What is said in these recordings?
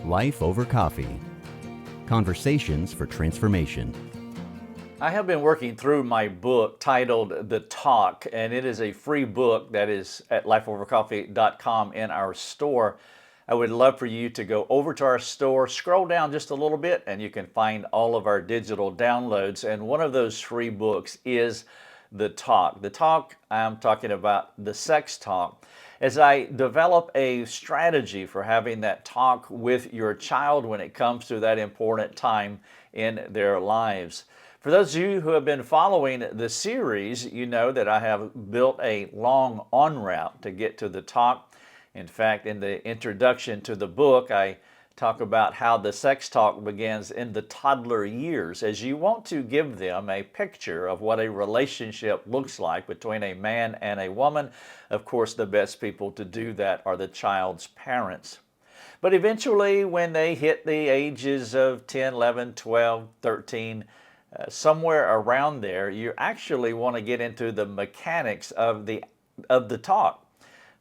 Life Over Coffee. Conversations for Transformation. I have been working through my book titled The Talk, and it is a free book that is at lifeovercoffee.com in our store. I would love for you to go over to our store, scroll down just a little bit, and you can find all of our digital downloads. And one of those free books is The Talk. The Talk, I'm talking about the sex talk. As I develop a strategy for having that talk with your child when it comes to that important time in their lives. For those of you who have been following the series, you know that I have built a long on-ramp to get to the talk. In fact, in the introduction to the book, I talk about how the sex talk begins in the toddler years, as you want to give them a picture of what a relationship looks like between a man and a woman. Of course, the best people to do that are the child's parents. But eventually, when they hit the ages of 10, 11, 12, 13, somewhere around there, you actually want to get into the mechanics of the talk.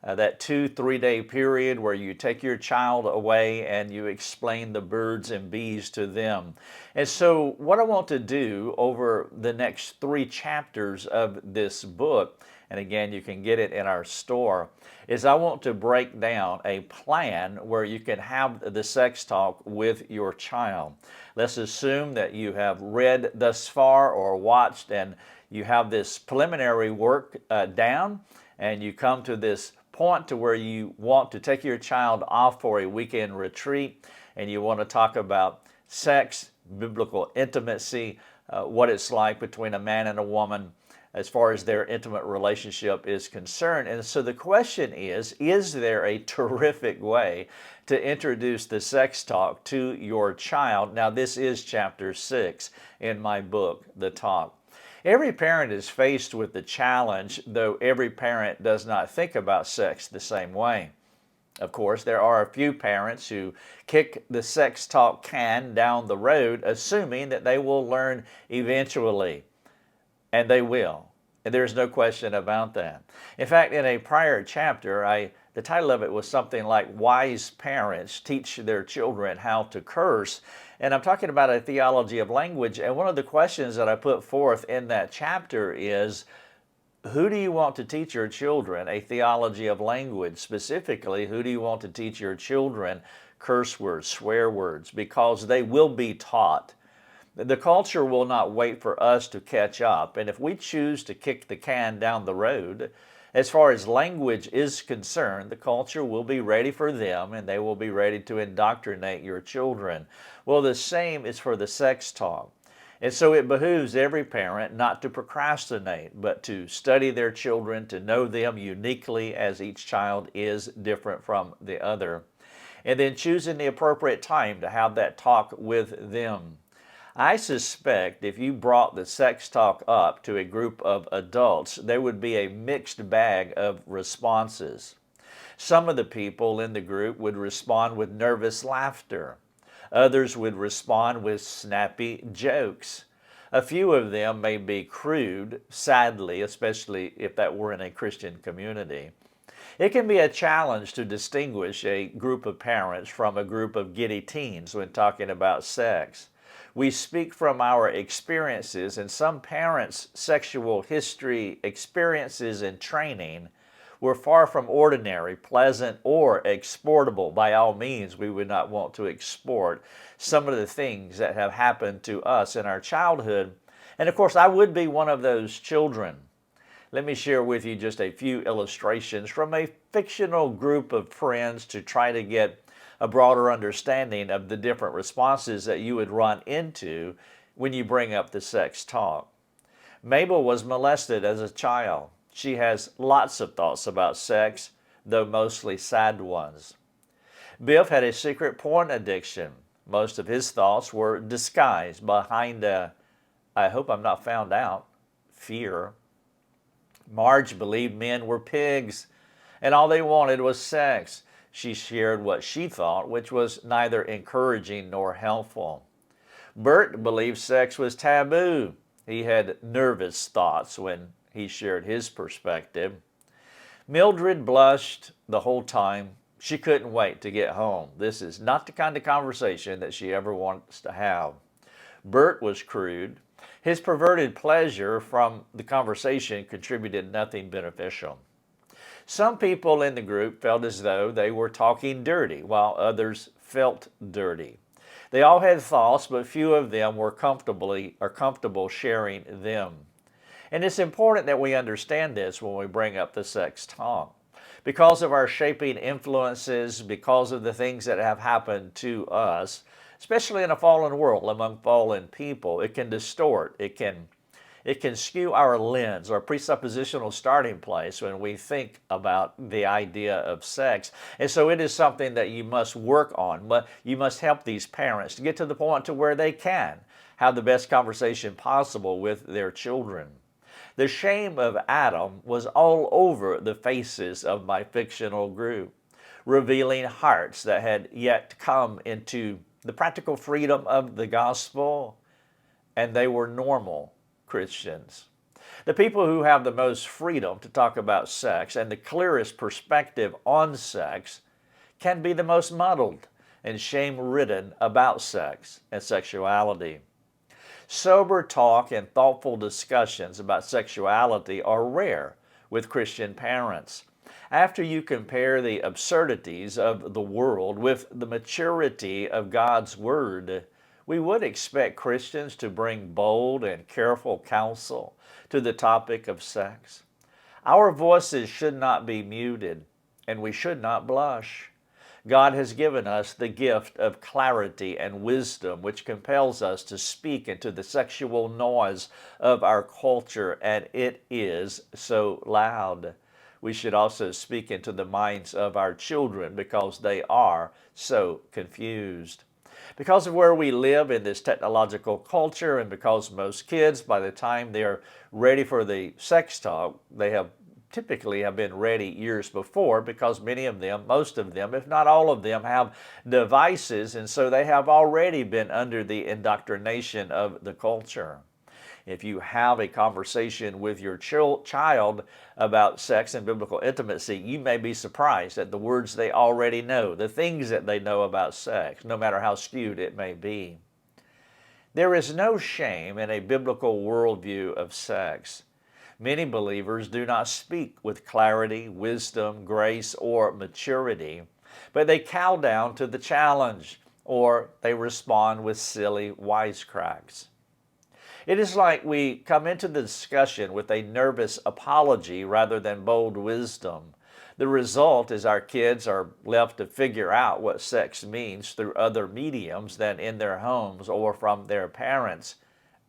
That 2-3 day period where you take your child away and you explain the birds and bees to them. And so what I want to do over the next 3 chapters of this book, and again you can get it in our store, is I want to break down a plan where you can have the sex talk with your child. Let's assume that you have read thus far or watched and you have this preliminary work down, and you come to this point to where you want to take your child off for a weekend retreat, and you want to talk about sex, biblical intimacy, what it's like between a man and a woman as far as their intimate relationship is concerned. And so the question is there a terrific way to introduce the sex talk to your child? Now, this is chapter 6 in my book, The Talk. Every parent is faced with the challenge, though every parent does not think about sex the same way. Of course, there are a few parents who kick the sex talk can down the road, assuming that they will learn eventually. And they will. And there's no question about that. In fact, in a prior chapter, the title of it was something like Wise Parents Teach Their Children How to Curse. And I'm talking about a theology of language. And one of the questions that I put forth in that chapter is, who do you want to teach your children a theology of language? Specifically, who do you want to teach your children curse words, swear words? Because they will be taught. The culture will not wait for us to catch up. And if we choose to kick the can down the road, as far as language is concerned, the culture will be ready for them, and they will be ready to indoctrinate your children. Well, the same is for the sex talk. And so it behooves every parent not to procrastinate, but to study their children, to know them uniquely as each child is different from the other, and then choosing the appropriate time to have that talk with them. I suspect if you brought the sex talk up to a group of adults, there would be a mixed bag of responses. Some of the people in the group would respond with nervous laughter. Others would respond with snappy jokes. A few of them may be crude, sadly, especially if that were in a Christian community. It can be a challenge to distinguish a group of parents from a group of giddy teens when talking about sex. We speak from our experiences, and some parents' sexual history, experiences, and training were far from ordinary, pleasant, or exportable. By all means, we would not want to export some of the things that have happened to us in our childhood. And of course, I would be one of those children. Let me share with you just a few illustrations from a fictional group of friends to try to get a broader understanding of the different responses that you would run into when you bring up the sex talk. Mabel was molested as a child. She has lots of thoughts about sex, though mostly sad ones. Biff had a secret porn addiction. Most of his thoughts were disguised behind I hope I'm not found out, fear. Marge believed men were pigs, and all they wanted was sex. She shared what she thought, which was neither encouraging nor helpful. Bert believed sex was taboo. He had nervous thoughts when he shared his perspective. Mildred blushed the whole time She couldn't wait to get home. This is not the kind of conversation that she ever wants to have. Bert was crude. His perverted pleasure from the conversation contributed nothing beneficial. Some people in the group felt as though they were talking dirty, while others felt dirty. They all had thoughts, but few of them were comfortable sharing them. And it's important that we understand this when we bring up the sex talk. Because of our shaping influences, because of the things that have happened to us, especially in a fallen world among fallen people, it can distort, it can skew our lens, our presuppositional starting place when we think about the idea of sex. And so it is something that you must work on. But you must help these parents to get to the point to where they can have the best conversation possible with their children. The shame of Adam was all over the faces of my fictional group, revealing hearts that had yet to come into the practical freedom of the gospel, and they were normal Christians. The people who have the most freedom to talk about sex and the clearest perspective on sex can be the most muddled and shame-ridden about sex and sexuality. Sober talk and thoughtful discussions about sexuality are rare with Christian parents. After you compare the absurdities of the world with the maturity of God's Word, we would expect Christians to bring bold and careful counsel to the topic of sex. Our voices should not be muted, and we should not blush. God has given us the gift of clarity and wisdom, which compels us to speak into the sexual noise of our culture, and it is so loud. We should also speak into the minds of our children because they are so confused. Because of where we live in this technological culture, and because most kids, by the time they're ready for the sex talk, they typically have been ready years before, because many of them, most of them, if not all of them, have devices, and so they have already been under the indoctrination of the culture. If you have a conversation with your child about sex and biblical intimacy, you may be surprised at the words they already know, the things that they know about sex, no matter how skewed it may be. There is no shame in a biblical worldview of sex. Many believers do not speak with clarity, wisdom, grace, or maturity, but they cow down to the challenge, or they respond with silly wisecracks. It is like we come into the discussion with a nervous apology rather than bold wisdom. The result is our kids are left to figure out what sex means through other mediums than in their homes or from their parents.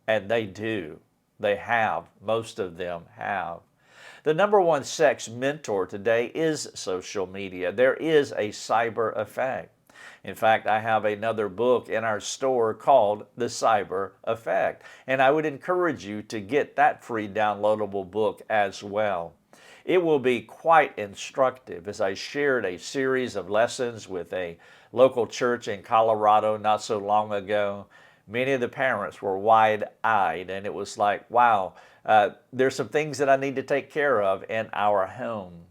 And they do. They have. Most of them have. The number one sex mentor today is social media. There is a cyber effect. In fact, I have another book in our store called The Cyber Effect, and I would encourage you to get that free downloadable book as well. It will be quite instructive, as I shared a series of lessons with a local church in Colorado not so long ago. Many of the parents were wide-eyed, and it was like, wow, there's some things that I need to take care of in our home.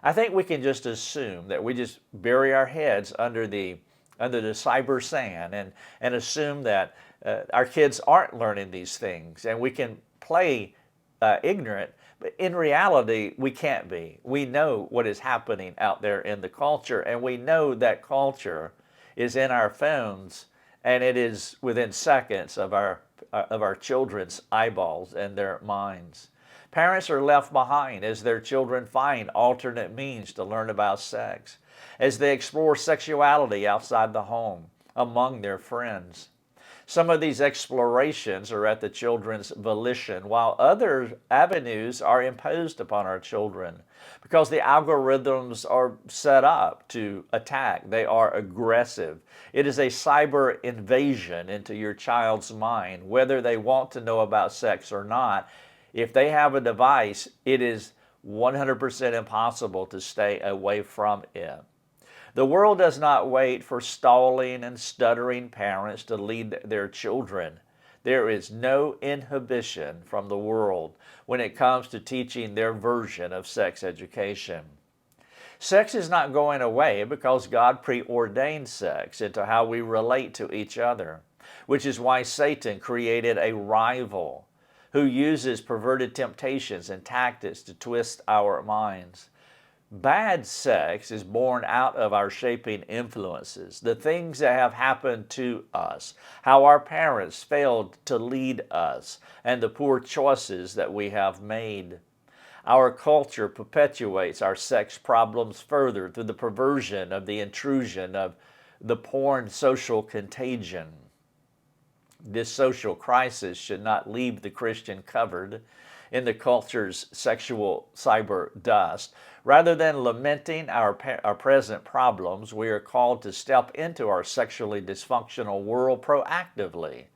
I think we can just assume that we just bury our heads under the cyber sand and assume that our kids aren't learning these things, and we can play ignorant, but in reality, we can't be. We know what is happening out there in the culture, and we know that culture is in our phones, and it is within seconds of our children's eyeballs and their minds. Parents are left behind as their children find alternate means to learn about sex, as they explore sexuality outside the home, among their friends. Some of these explorations are at the children's volition, while other avenues are imposed upon our children because the algorithms are set up to attack. They are aggressive. It is a cyber invasion into your child's mind, whether they want to know about sex or not. If they have a device, it is 100% impossible to stay away from it. The world does not wait for stalling and stuttering parents to lead their children. There is no inhibition from the world when it comes to teaching their version of sex education. Sex is not going away because God preordained sex into how we relate to each other, which is why Satan created a rival who uses perverted temptations and tactics to twist our minds. Bad sex is born out of our shaping influences, the things that have happened to us, how our parents failed to lead us, and the poor choices that we have made. Our culture perpetuates our sex problems further through the perversion of the intrusion of the porn social contagion. This social crisis should not leave the Christian covered in the culture's sexual cyber dust. Rather than lamenting our present problems, we are called to step into our sexually dysfunctional world proactively.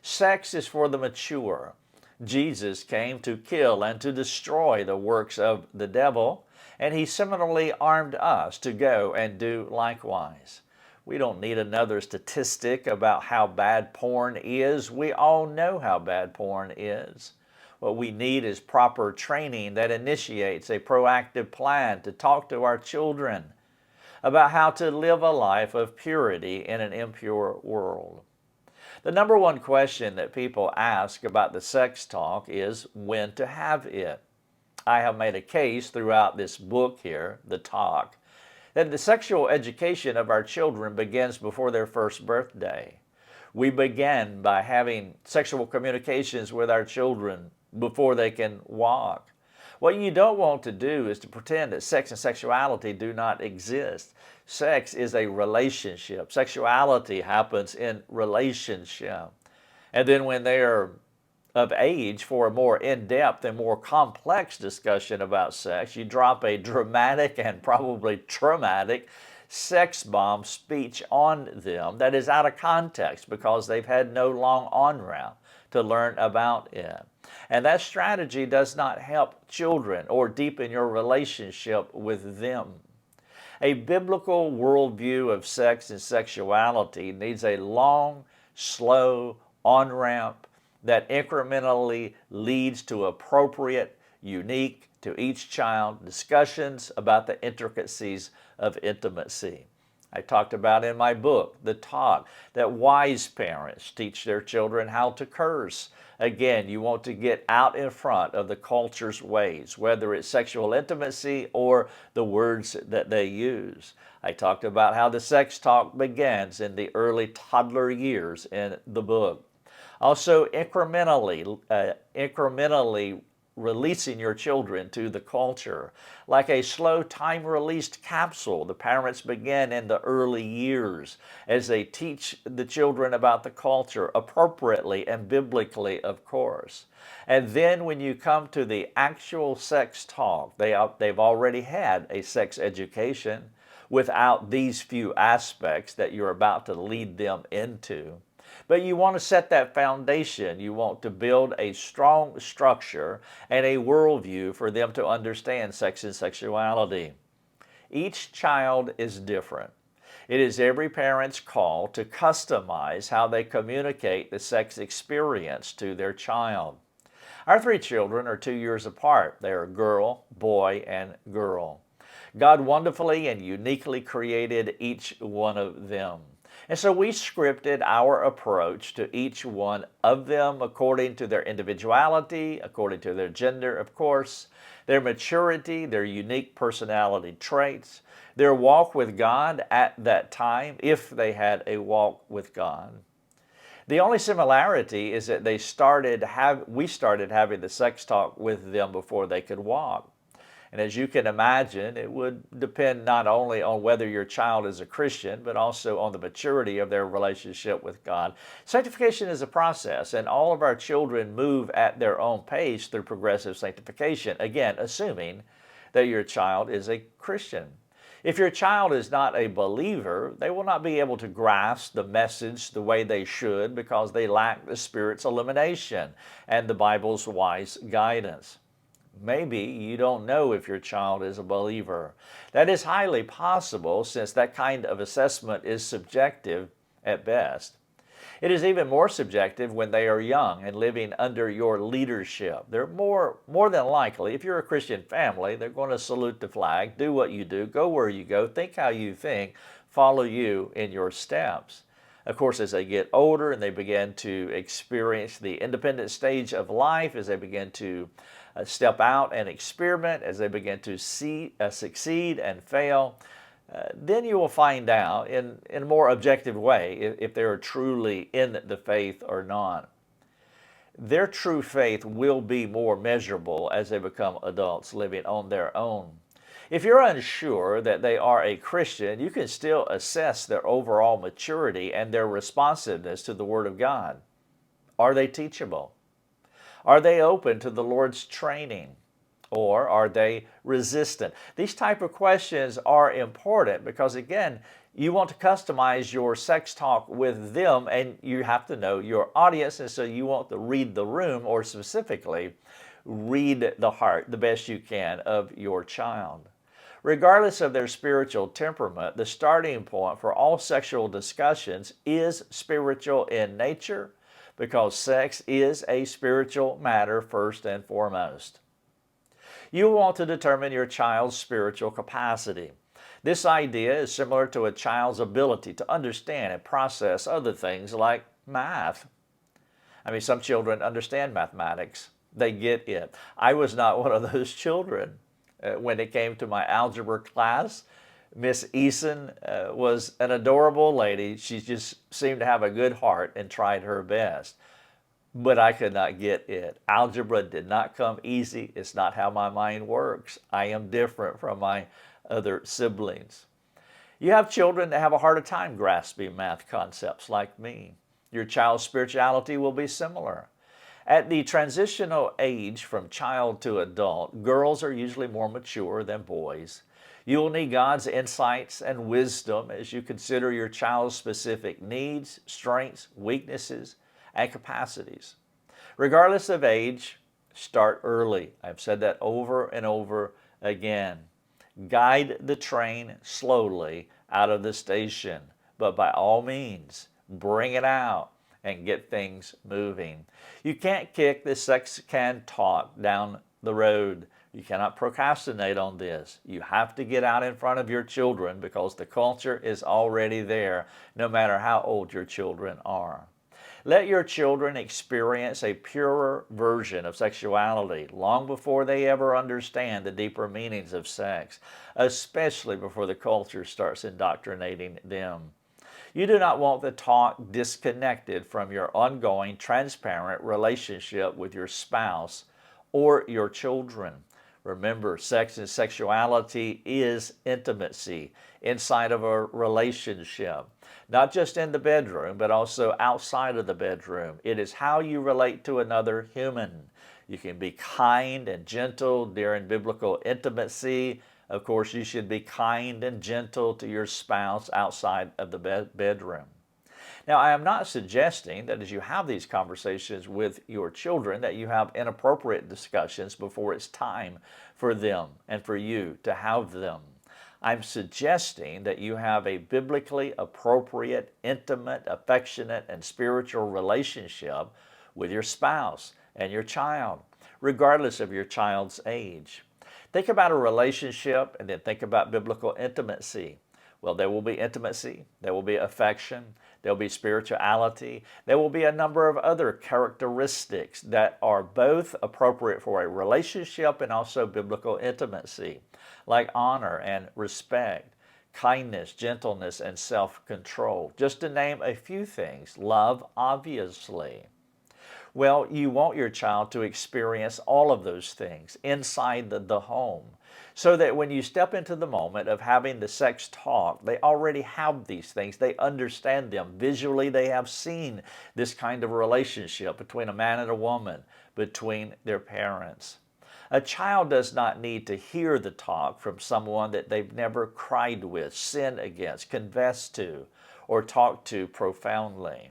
Sex is for the mature. Jesus came to kill and to destroy the works of the devil, and he similarly armed us to go and do likewise. We don't need another statistic about how bad porn is. We all know how bad porn is. What we need is proper training that initiates a proactive plan to talk to our children about how to live a life of purity in an impure world. The number one question that people ask about the sex talk is when to have it. I have made a case throughout this book here, The Talk, that the sexual education of our children begins before their first birthday. We begin by having sexual communications with our children before they can walk. What you don't want to do is to pretend that sex and sexuality do not exist. Sex is a relationship. Sexuality happens in relationship. And then when they are of age for a more in-depth and more complex discussion about sex, you drop a dramatic and probably traumatic sex bomb speech on them that is out of context because they've had no long on-ramp to learn about it. And that strategy does not help children or deepen your relationship with them. A biblical worldview of sex and sexuality needs a long, slow on-ramp that incrementally leads to appropriate, unique to each child discussions about the intricacies of intimacy. I talked about in my book, The Talk, that wise parents teach their children how to curse. Again, you want to get out in front of the culture's ways, whether it's sexual intimacy or the words that they use. I talked about how the sex talk begins in the early toddler years in the book. Also, incrementally releasing your children to the culture. Like a slow time-released capsule, the parents begin in the early years as they teach the children about the culture appropriately and biblically, of course. And then when you come to the actual sex talk, they've already had a sex education without these few aspects that you're about to lead them into. But you want to set that foundation. You want to build a strong structure and a worldview for them to understand sex and sexuality. Each child is different. It is every parent's call to customize how they communicate the sex experience to their child. Our three children are 2 years apart. They are girl, boy, and girl. God wonderfully and uniquely created each one of them. And so we scripted our approach to each one of them according to their individuality, according to their gender, of course, their maturity, their unique personality traits, their walk with God at that time, if they had a walk with God. The only similarity is that we started having the sex talk with them before they could walk. And as you can imagine, it would depend not only on whether your child is a Christian, but also on the maturity of their relationship with God. Sanctification is a process, and all of our children move at their own pace through progressive sanctification, again, assuming that your child is a Christian. If your child is not a believer, they will not be able to grasp the message the way they should because they lack the Spirit's illumination and the Bible's wise guidance. Maybe you don't know if your child is a believer. That is highly possible since that kind of assessment is subjective at best. It is even more subjective when they are young and living under your leadership. They're more than likely, if you're a Christian family, they're going to salute the flag, do what you do, go where you go, think how you think, follow you in your steps. Of course, as they get older and they begin to experience the independent stage of life, as they begin to step out and experiment, as they begin to succeed and fail, then you will find out in a more objective way if they are truly in the faith or not. Their true faith will be more measurable as they become adults living on their own. If you're unsure that they are a Christian, you can still assess their overall maturity and their responsiveness to the Word of God. Are they teachable? Are they open to the Lord's training? Or are they resistant? These type of questions are important because, again, you want to customize your sex talk with them, and you have to know your audience, and so you want to read the room, or specifically, read the heart the best you can of your child. Regardless of their spiritual temperament, the starting point for all sexual discussions is spiritual in nature, because sex is a spiritual matter first and foremost. You want to determine your child's spiritual capacity. This idea is similar to a child's ability to understand and process other things like math. Some children understand mathematics. They get it. I was not one of those children. When it came to my algebra class, Miss Eason was an adorable lady. She just seemed to have a good heart and tried her best. But I could not get it. Algebra did not come easy. It's not how my mind works. I am different from my other siblings. You have children that have a harder time grasping math concepts like me. Your child's spirituality will be similar. At the transitional age from child to adult, girls are usually more mature than boys. You will need God's insights and wisdom as you consider your child's specific needs, strengths, weaknesses, and capacities. Regardless of age, start early. I've said that over and over again. Guide the train slowly out of the station, but by all means, bring it out and get things moving. You can't kick the sex can talk down the road. You cannot procrastinate on this. You have to get out in front of your children because the culture is already there, no matter how old your children are. Let your children experience a purer version of sexuality long before they ever understand the deeper meanings of sex, especially before the culture starts indoctrinating them. You do not want the talk disconnected from your ongoing, transparent relationship with your spouse or your children. Remember, sex and sexuality is intimacy inside of a relationship. Not just in the bedroom, but also outside of the bedroom. It is how you relate to another human. You can be kind and gentle during biblical intimacy. Of course, you should be kind and gentle to your spouse outside of the bedroom. Now, I am not suggesting that as you have these conversations with your children that you have inappropriate discussions before it's time for them and for you to have them. I'm suggesting that you have a biblically appropriate, intimate, affectionate, and spiritual relationship with your spouse and your child, regardless of your child's age. Think about a relationship and then think about biblical intimacy. Well, there will be intimacy, there will be affection, there will be spirituality, there will be a number of other characteristics that are both appropriate for a relationship and also biblical intimacy, like honor and respect, kindness, gentleness, and self-control, just to name a few things. Love, obviously. Well, you want your child to experience all of those things inside the home, so that when you step into the moment of having the sex talk, they already have these things. They understand them. Visually, they have seen this kind of relationship between a man and a woman, between their parents. A child does not need to hear the talk from someone that they've never cried with, sinned against, confessed to, or talked to profoundly.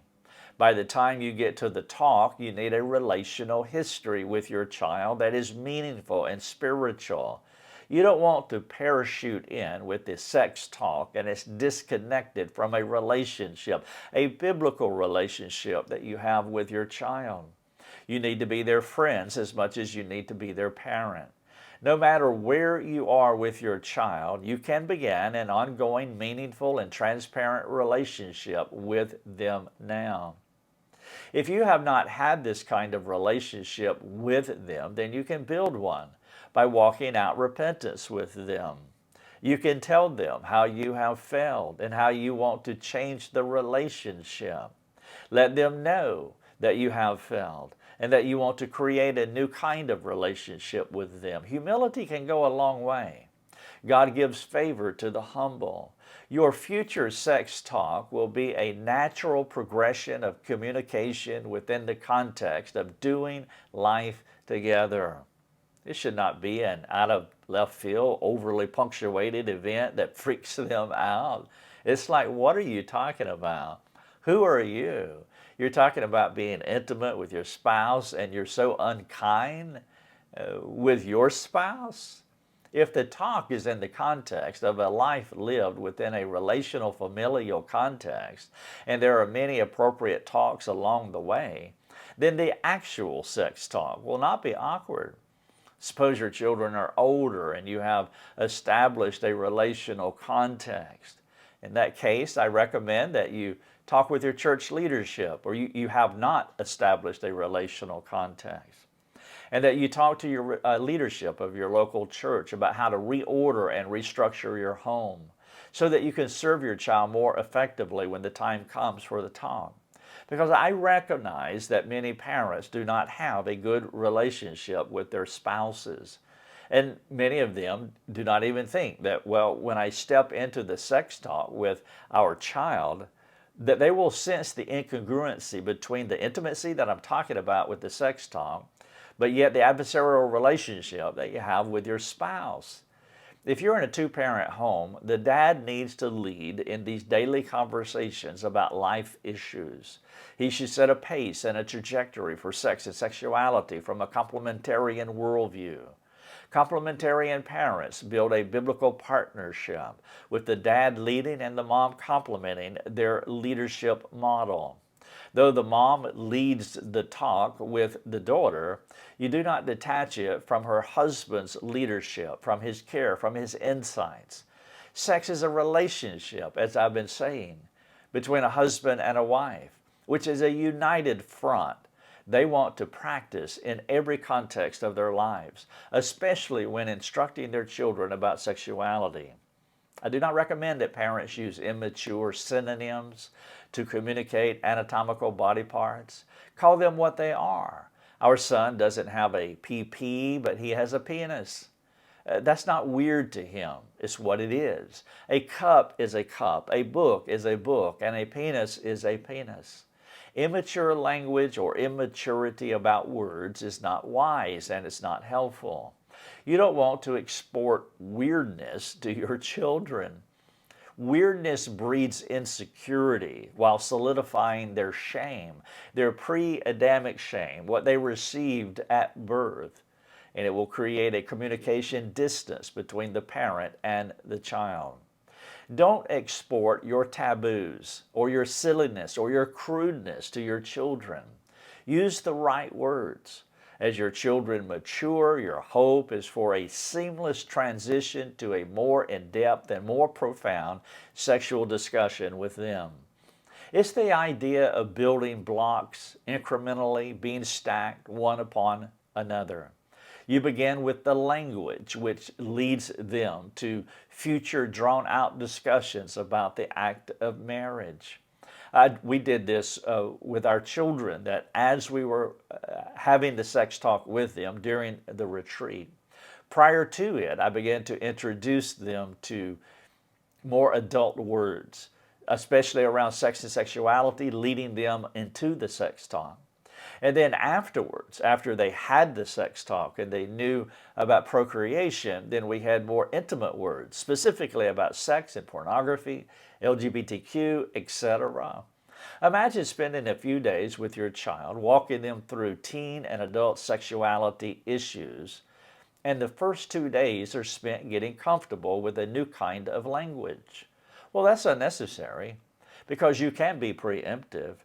By the time you get to the talk, you need a relational history with your child that is meaningful and spiritual. You don't want to parachute in with this sex talk and it's disconnected from a relationship, a biblical relationship that you have with your child. You need to be their friends as much as you need to be their parent. No matter where you are with your child, you can begin an ongoing, meaningful, and transparent relationship with them now. If you have not had this kind of relationship with them, then you can build one by walking out repentance with them. You can tell them how you have failed and how you want to change the relationship. Let them know that you have failed and that you want to create a new kind of relationship with them. Humility can go a long way. God gives favor to the humble. Your future sex talk will be a natural progression of communication within the context of doing life together. It should not be an out of left field, overly punctuated event that freaks them out. It's like, what are you talking about? Who are you? You're talking about being intimate with your spouse and you're so unkind with your spouse? If the talk is in the context of a life lived within a relational familial context, and there are many appropriate talks along the way, then the actual sex talk will not be awkward. Suppose your children are older and you have established a relational context. In that case, I recommend that you talk with your church leadership, or you have not established a relational context, and that you talk to your leadership of your local church about how to reorder and restructure your home so that you can serve your child more effectively when the time comes for the talk. Because I recognize that many parents do not have a good relationship with their spouses. And many of them do not even think that, well, when I step into the sex talk with our child, that they will sense the incongruency between the intimacy that I'm talking about with the sex talk, but yet the adversarial relationship that you have with your spouse. If you're in a two-parent home, the dad needs to lead in these daily conversations about life issues. He should set a pace and a trajectory for sex and sexuality from a complementarian worldview. Complementarian parents build a biblical partnership with the dad leading and the mom complementing their leadership model. Though the mom leads the talk with the daughter, you do not detach it from her husband's leadership, from his care, from his insights. Sex is a relationship, as I've been saying, between a husband and a wife, which is a united front. They want to practice in every context of their lives, especially when instructing their children about sexuality. I do not recommend that parents use immature synonyms to communicate anatomical body parts. Call them what they are. Our son doesn't have a PP, but he has a penis. That's not weird to him. It's what it is. A cup is a cup, a book is a book, and a penis is a penis. Immature language or immaturity about words is not wise and it's not helpful. You don't want to export weirdness to your children. Weirdness breeds insecurity while solidifying their shame, their pre-Adamic shame, what they received at birth. And it will create a communication distance between the parent and the child. Don't export your taboos or your silliness or your crudeness to your children. Use the right words. As your children mature, your hope is for a seamless transition to a more in-depth and more profound sexual discussion with them. It's the idea of building blocks incrementally, being stacked one upon another. You begin with the language, which leads them to future drawn-out discussions about the act of marriage. We did this with our children, that as we were having the sex talk with them during the retreat, prior to it, I began to introduce them to more adult words, especially around sex and sexuality, leading them into the sex talk. And then afterwards, after they had the sex talk and they knew about procreation, then we had more intimate words, specifically about sex and pornography, LGBTQ, etc. Imagine spending a few days with your child, walking them through teen and adult sexuality issues, and the first 2 days are spent getting comfortable with a new kind of language. Well, that's unnecessary because you can be preemptive.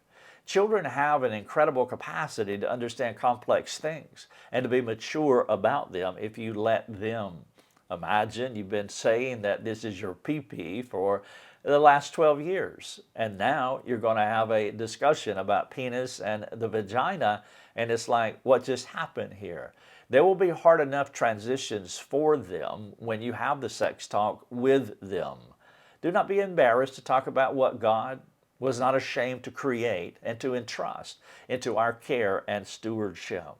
Children have an incredible capacity to understand complex things and to be mature about them if you let them. Imagine you've been saying that this is your pee-pee for the last 12 years, and now you're going to have a discussion about penis and the vagina, and it's like, what just happened here? There will be hard enough transitions for them when you have the sex talk with them. Do not be embarrassed to talk about what God was not ashamed to create and to entrust into our care and stewardship.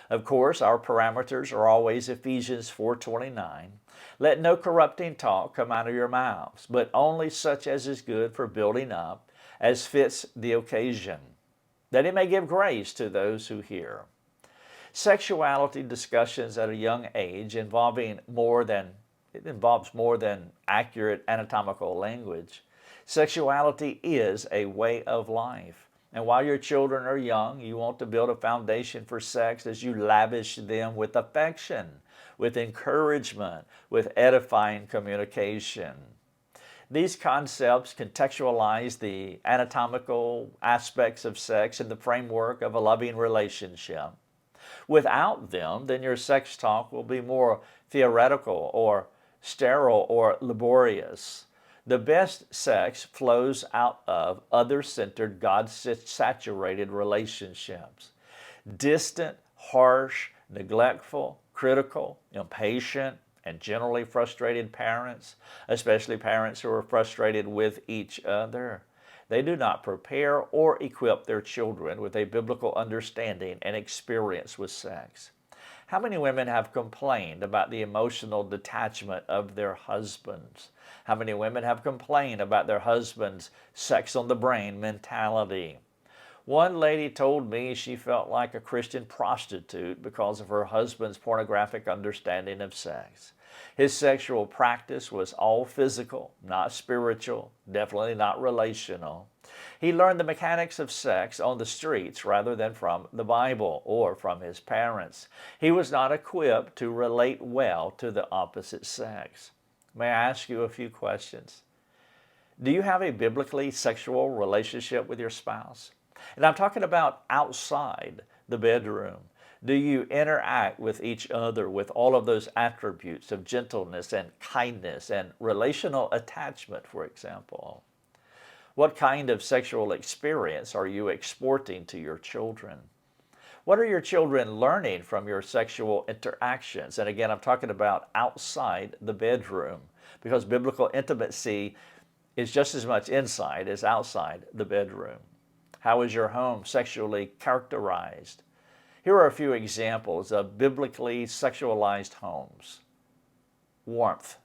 Of course, our parameters are always Ephesians 4:29. Let no corrupting talk come out of your mouths, but only such as is good for building up, as fits the occasion, that it may give grace to those who hear. Sexuality discussions at a young age involves more than accurate anatomical language. Sexuality is a way of life. And while your children are young, you want to build a foundation for sex as you lavish them with affection, with encouragement, with edifying communication. These concepts contextualize the anatomical aspects of sex in the framework of a loving relationship. Without them, then your sex talk will be more theoretical or sterile or laborious. The best sex flows out of other-centered, God-saturated relationships. Distant, harsh, neglectful, critical, impatient, and generally frustrated parents, especially parents who are frustrated with each other, they do not prepare or equip their children with a biblical understanding and experience with sex. How many women have complained about the emotional detachment of their husbands? How many women have complained about their husband's sex on the brain mentality? One lady told me she felt like a Christian prostitute because of her husband's pornographic understanding of sex. His sexual practice was all physical, not spiritual, definitely not relational. He learned the mechanics of sex on the streets rather than from the Bible or from his parents. He was not equipped to relate well to the opposite sex. May I ask you a few questions? Do you have a biblically sexual relationship with your spouse? And I'm talking about outside the bedroom. Do you interact with each other with all of those attributes of gentleness and kindness and relational attachment, for example? What kind of sexual experience are you exporting to your children? What are your children learning from your sexual interactions? And again, I'm talking about outside the bedroom, because biblical intimacy is just as much inside as outside the bedroom. How is your home sexually characterized? Here are a few examples of biblically sexualized homes. Warmth,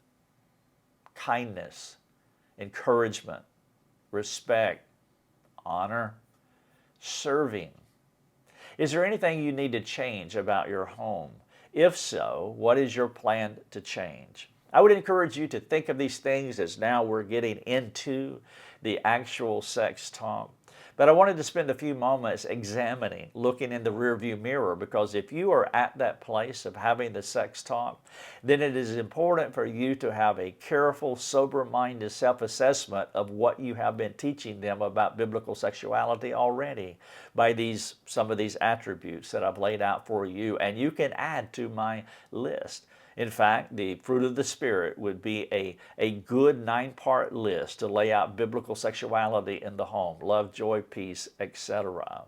kindness, encouragement, respect, honor, serving. Is there anything you need to change about your home? If so, what is your plan to change? I would encourage you to think of these things as now we're getting into the actual sex talk. But I wanted to spend a few moments examining, looking in the rearview mirror, because if you are at that place of having the sex talk, then it is important for you to have a careful, sober-minded self-assessment of what you have been teaching them about biblical sexuality already by some of these attributes that I've laid out for you, and you can add to my list. In fact, the fruit of the Spirit would be a good 9-part list to lay out biblical sexuality in the home: love, joy, peace, etc.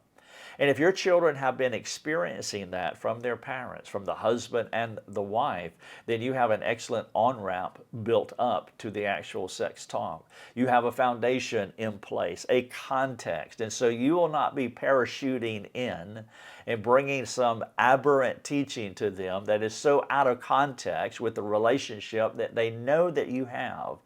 And if your children have been experiencing that from their parents, from the husband and the wife, then you have an excellent on-ramp built up to the actual sex talk. You have a foundation in place, a context, and so you will not be parachuting in and bringing some aberrant teaching to them that is so out of context with the relationship that they know that you have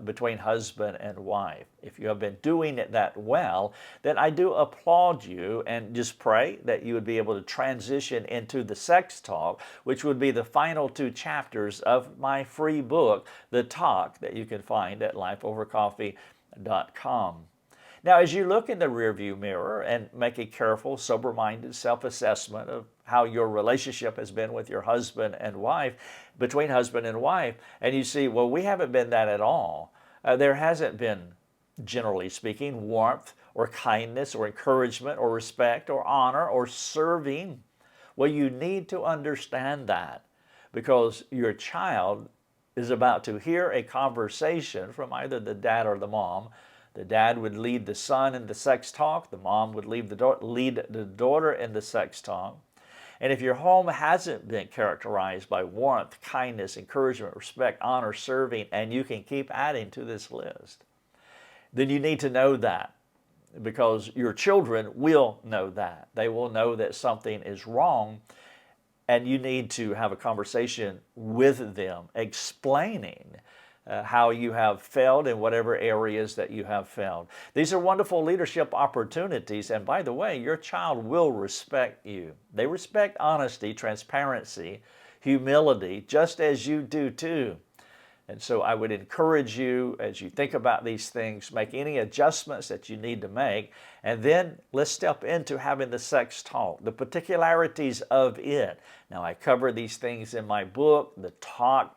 between husband and wife. If you have been doing it that well, then I do applaud you, and just pray that you would be able to transition into the sex talk, which would be the final 2 chapters of my free book, The Talk, that you can find at lifeovercoffee.com. Now, as you look in the rearview mirror and make a careful, sober-minded self-assessment of how your relationship has been with your husband and wife, between husband and wife, and you see, well, we haven't been that at all. There hasn't been, generally speaking, warmth or kindness or encouragement or respect or honor or serving. Well, you need to understand that, because your child is about to hear a conversation from either the dad or the mom. The dad would lead the son in the sex talk. The mom would lead the daughter in the sex talk. And if your home hasn't been characterized by warmth, kindness, encouragement, respect, honor, serving, and you can keep adding to this list, then you need to know that, because your children will know that. They will know that something is wrong, and you need to have a conversation with them explaining how you have failed in whatever areas that you have failed. These are wonderful leadership opportunities, and by the way, your child will respect you. They respect honesty, transparency, humility, just as you do too. And so I would encourage you, as you think about these things, make any adjustments that you need to make, and then let's step into having the sex talk, the particularities of it. Now, I cover these things in my book, The Talk.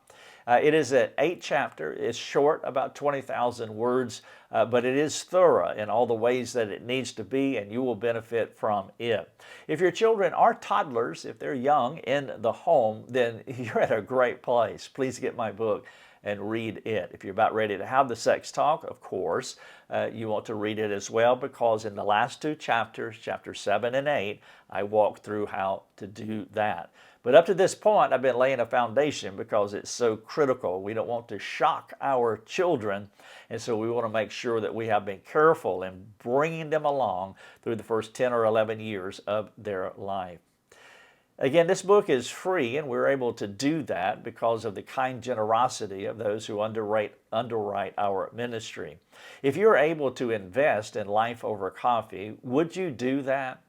It is an 8-chapter. It's short, about 20,000 words, but it is thorough in all the ways that it needs to be, and you will benefit from it. If your children are toddlers, if they're young in the home, then you're at a great place. Please get my book and read it. If you're about ready to have the sex talk, of course, you want to read it as well, because in the last 2 chapters, chapters 7 and 8, I walk through how to do that. But up to this point, I've been laying a foundation because it's so critical. We don't want to shock our children, and so we want to make sure that we have been careful in bringing them along through the first 10 or 11 years of their life. Again, this book is free, and we're able to do that because of the kind generosity of those who underwrite our ministry. If you're able to invest in Life Over Coffee, would you do that?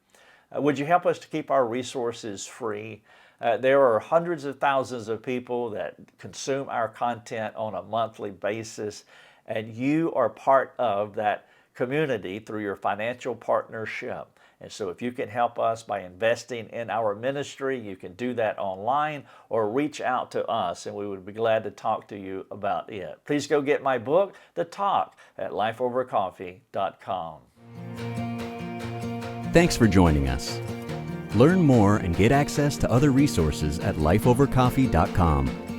Would you help us to keep our resources free? There are hundreds of thousands of people that consume our content on a monthly basis, and you are part of that community through your financial partnership. And so if you can help us by investing in our ministry, you can do that online or reach out to us, and we would be glad to talk to you about it. Please go get my book, The Talk, at lifeovercoffee.com. Thanks for joining us. Learn more and get access to other resources at lifeovercoffee.com.